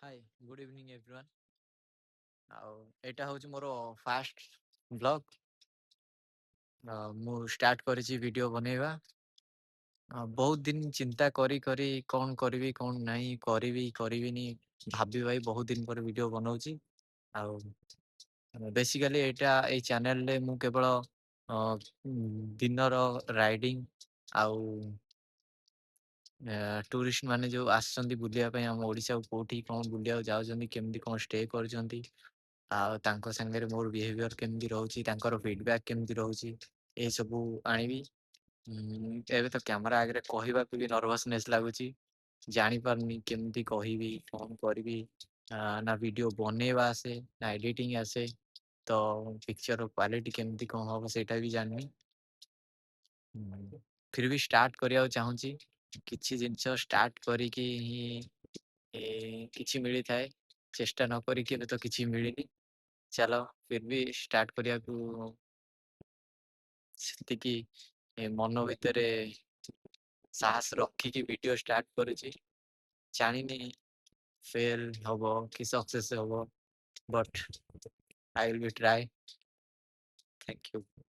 Hi good evening everyone. ଆଉ ଏଇଟା ହେଉଛି ମୋର ଫାଷ୍ଟ ବ୍ଲଗ୍। ମୁଁ ଷ୍ଟାର୍ଟ କରିଛି ଭିଡ଼ିଓ ବନେଇବା। ବହୁତ ଦିନ ଚିନ୍ତା କରି କରି କ'ଣ କରିବି କ'ଣ ନାହିଁ କରିବିନି ଭାବି ଭାଇ ବହୁତ ଦିନ ପରେ ଭିଡ଼ିଓ ବନଉଛି। ଆଉ ବେସିକାଲି ଏଇ ଚ୍ୟାନେଲରେ ମୁଁ କେବଳ ଦିନର ରାଇଡିଂ ଆଉ ଟୁରିଷ୍ଟ ମାନେ ଯେଉଁ ଆସୁଛନ୍ତି ବୁଲିବା ପାଇଁ ଆମ ଓଡ଼ିଶାକୁ କେଉଁଠି କ'ଣ ବୁଲିବାକୁ ଯାଉଛନ୍ତି, କେମିତି କ'ଣ ଷ୍ଟେ କରୁଛନ୍ତି, ଆଉ ତାଙ୍କ ସାଙ୍ଗରେ ମୋର ବିହେଭିୟର କେମିତି ରହୁଛି, ତାଙ୍କର ଫିଡବ୍ୟାକ୍ କେମିତି ରହୁଛି, ଏସବୁ ଆଣିବି। ଏବେ ତ କ୍ୟାମେରା ଆଗରେ କହିବାକୁ ବି ନର୍ଭସନେସ୍ ଲାଗୁଛି। ଜାଣିପାରୁନି କେମିତି କହିବି, କ'ଣ କରିବି। ନା ଭିଡ଼ିଓ ବନେଇବା ଆସେ ନା ଏଡ଼ିଟିଂ ଆସେ, ତ ପିକ୍ଚର କ୍ୱାଲିଟି କେମିତି କ'ଣ ହେବ ସେଇଟା ବି ଜାଣିନି। ଫିର୍ ବି ଷ୍ଟାର୍ଟ କରିବାକୁ ଚାହୁଁଛି। କିଛି ଜିନିଷ ଷ୍ଟାର୍ଟ କରିକି ହିଁ କିଛି ମିଳିଥାଏ। ଚେଷ୍ଟା ନ କରିକି ଏବେ ତ କିଛି ମିଳିନି। ଚାଲ ଫିର୍ ବି ଷ୍ଟାର୍ଟ କରିବାକୁ ସେତିକି ମନ ଭିତରେ ସାହସ ରଖିକି ଭିଡ଼ିଓ ଷ୍ଟାର୍ଟ କରୁଛି। ଜାଣିନି ଫେଲ୍ ହବ କି ସକ୍ସେସ୍ ହବ, but I will be try. Thank you.